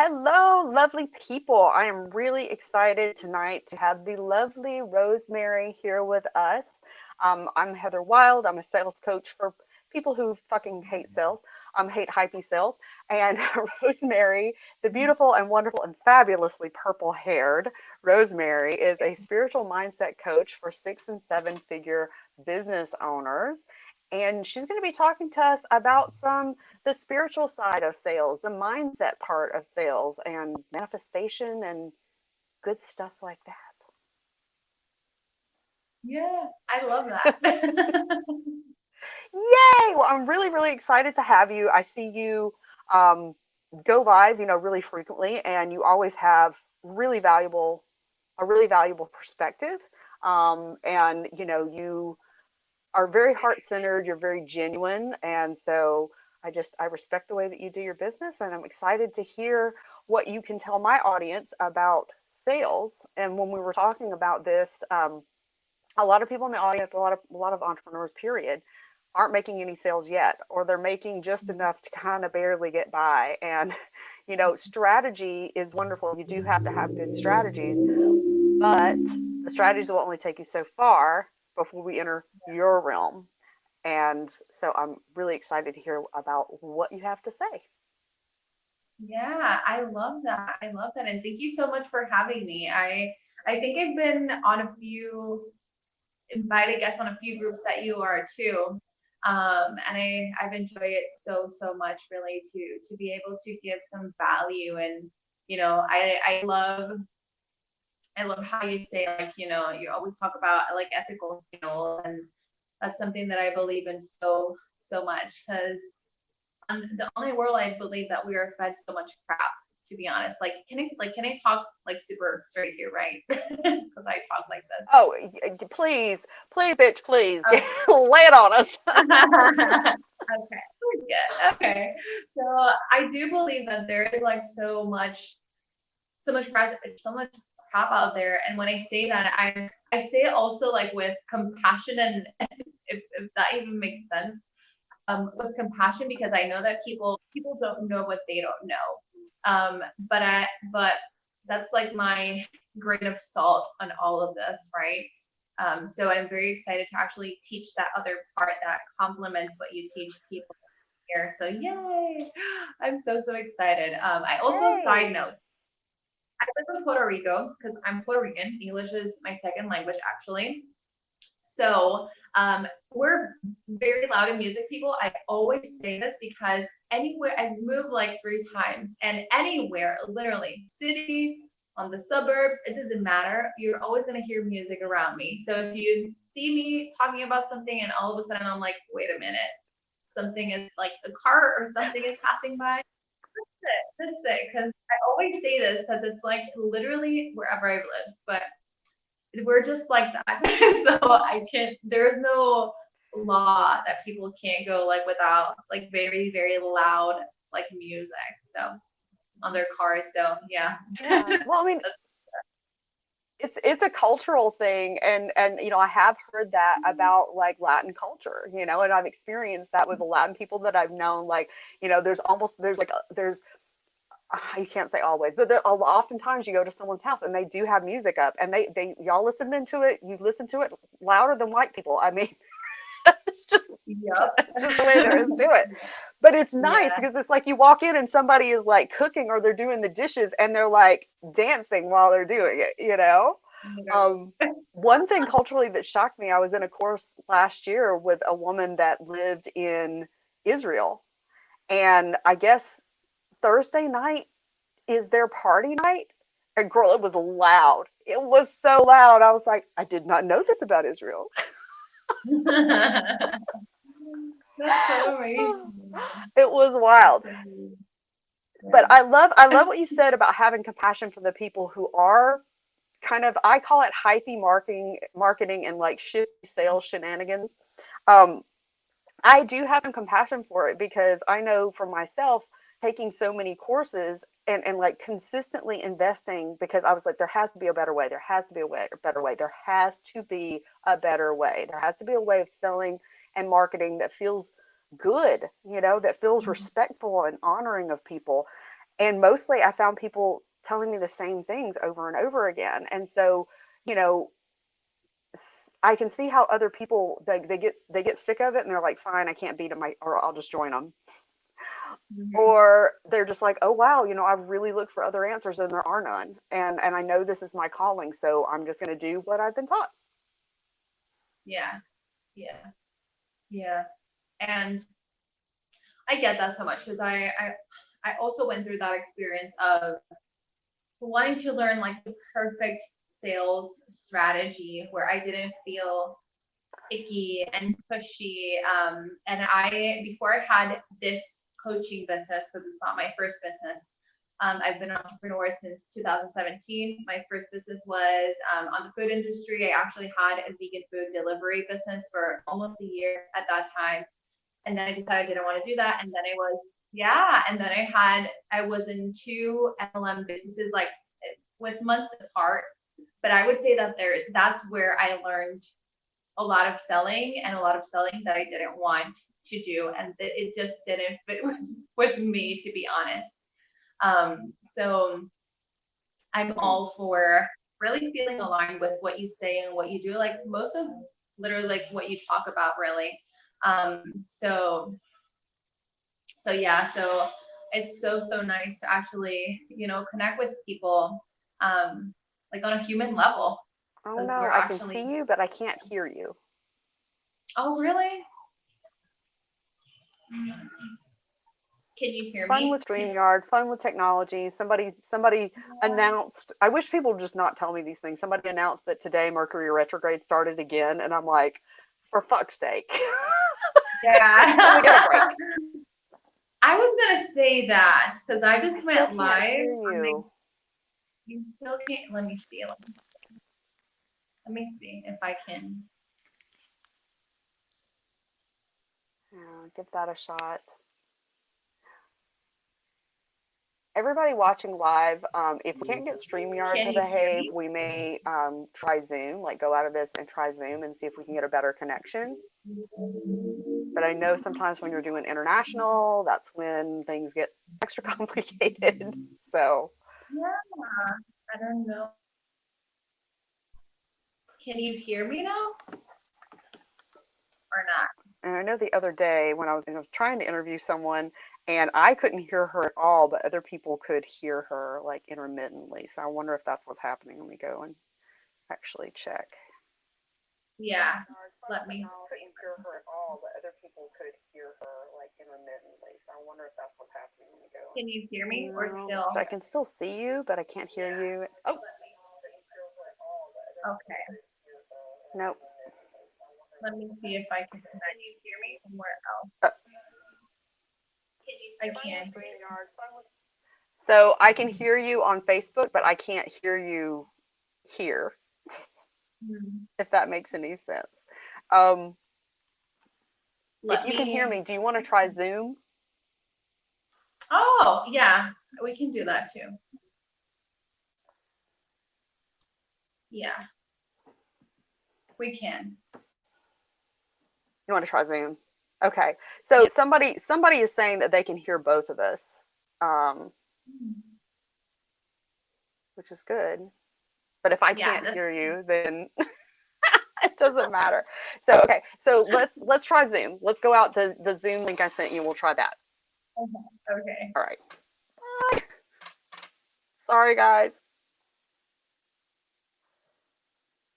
Hello, lovely people. I am really excited tonight to have the lovely Rosemary here with us. I'm Heather Wild. I'm a sales coach for people who fucking hate sales, hate hypey sales. And Rosemary, the beautiful and wonderful and fabulously purple haired Rosemary, is a spiritual mindset coach for 6 and 7 figure business owners. And she's going to be talking to us about the spiritual side of sales, the mindset part of sales, and manifestation and good stuff like Yeah, I love that. Yay! Well, I'm really, really excited to have you. I see you um, go live, really frequently, and you always have really valuable, a really valuable perspective. And you are very heart centered. You're very genuine, and so I respect the way that you do your business, and I'm excited to hear what you can tell my audience about sales. And when we were talking about this, a lot of people in the audience, a lot of entrepreneurs, period, aren't making any sales yet, or they're making just enough to kind of barely get by. And strategy is wonderful. You do have to have good strategies, but the strategies will only take you so far before we enter your realm. And so I'm really excited to hear about what you have to say. Yeah, I love that. I love that. And thank you so much for having me. I think I've been on a few invited guests on a few groups that you are too. And I've enjoyed it so much really to be able to give some value and I love how you say like, you always talk about like ethical sales and that's something that I believe in so much because the only world I believe that we are fed so much crap. To be honest, can I talk like super straight here, right? Because I talk like this. Oh, please, please, bitch, please, Okay. lay it on us. Okay. Good. Okay. So I do believe that there is like so much crap out there, and when I say that, I say it also like with compassion and if that even makes sense with compassion because I know that people don't know what they don't know. But that's like my grain of salt on all of this, right? So I'm very excited to actually teach that other part that complements what you teach people here. So yay! I'm so excited. I also side Yay. note. I live in Puerto Rico because I'm Puerto Rican. English is my second language, actually. So we're very loud in music people. I always say this because anywhere I've moved like 3 times and anywhere, literally, city, on the suburbs, it doesn't matter. You're always going to hear music around me. So if you see me talking about something and all of a sudden I'm like, wait a minute, something is like a car or something is passing by, that's it. Because I always say this because it's like literally wherever I've lived. But we're just like that. So I can't, there's no law that people can't go like without like very loud like music. So on their cars. So yeah. Yeah. Well, I mean, it's a cultural thing, and I have heard that about like Latin culture, and I've experienced that with the Latin people that I've known. Like, there's you can't say always, but oftentimes you go to someone's house and they do have music up, and they y'all listening to it. You listen to it louder than white people. I mean, it's just Yep. it's just the way there is to it. But it's nice Yeah. because it's like you walk in and somebody is like cooking or they're doing the dishes and they're like dancing while they're doing it. Um, One thing culturally that shocked me, I was in a course last year with a woman that lived in Israel, and I guess Thursday night is their party night. And girl, it was loud. It was so loud. I was like, I did not know this about Israel. That's so amazing. It was That's wild. so amazing. But Yeah. I love what you said about having compassion for the people who are kind of, I call it hyphy marketing and like shifty sales shenanigans. Um, I do have some compassion for it because I know for myself taking so many courses and like consistently investing because I was like, there has to be a better way. There has to be a better way. There has to be a better way. There has to be a way of selling and marketing that feels good, that feels respectful and honoring of people. And mostly I found people telling me the same things over and over again. And so, you know, I can see how other people they get sick of it and they're like, fine, I can't beat them, or I'll just join them. Mhm. Or they're just like, oh wow, I really looked for other answers and there are none. And I know this is my calling, so I'm just going to do what I've been taught. Yeah. Yeah. Yeah. And I get that so much because I also went through that experience of wanting to learn like the perfect sales strategy where I didn't feel icky and pushy. And before I had this coaching business, because it's not my first business, I've been an entrepreneur since 2017. My first business was on the food industry. I actually had a vegan food delivery business for almost a year at that time. And then I decided I didn't want to do that. And then I was in two MLM businesses, like with months apart. But I would say that that's where I learned a lot of selling and a lot of selling that I didn't want to do. And it just didn't fit with me, to be honest. So I'm all for really feeling aligned with what you say and what you do. Like most of literally like what you talk about really. Um, so so it's so nice to actually, connect with people like on a human level Oh because no, we're I can actually. see you, but I can't hear you. Oh, really? Can you hear Fun me? with StreamYard, fun with technology. Somebody announced, I wish people would just not tell me these things. Somebody announced that today Mercury retrograde started again, and I'm like, for fuck's sake. Can we get a break? Yeah. I was gonna say that because I I just still went can't live hear on my. you. You still can't. Let me see. Let me see if I can. Yeah, give that a shot. Everybody watching live, if we can't get StreamYard Can to you hear behave, me? we may try Zoom, like go out of this and try Zoom and see if we can get a better connection. But I know sometimes when you're doing international, that's when things get extra complicated. So, Yeah. I don't know. Can you hear me now or not? and I know the other day when I was trying to interview someone and I couldn't hear her at all, but other people could hear her like intermittently. So I wonder if that's what's happening. Let me go and actually check. Yeah. Fun with Let me technology. see. Couldn't hear her at all, but other people could hear her like intermittently. So I wonder if that's what's happening. Let me go and. Can you hear me or No, still? so I can still see you, but I can't hear you. Oh, Okay. nope. Let me see if I can connect somewhere else. Uh, I can. so I can hear you on Facebook, but I can't hear you here, Hmm. if that makes any sense. Um, if Let you can hear me. me, do you want to try Zoom? Oh, yeah. We can do that too. Yeah, we can. You want to try Zoom? Okay. So Yeah. somebody is saying that they can hear both of us, um, which is good. But if I Yeah. can't hear you, then it doesn't matter. So okay. So let's try Zoom. Let's go out to the Zoom link I sent you. We'll try that. Okay. All right. Sorry, guys.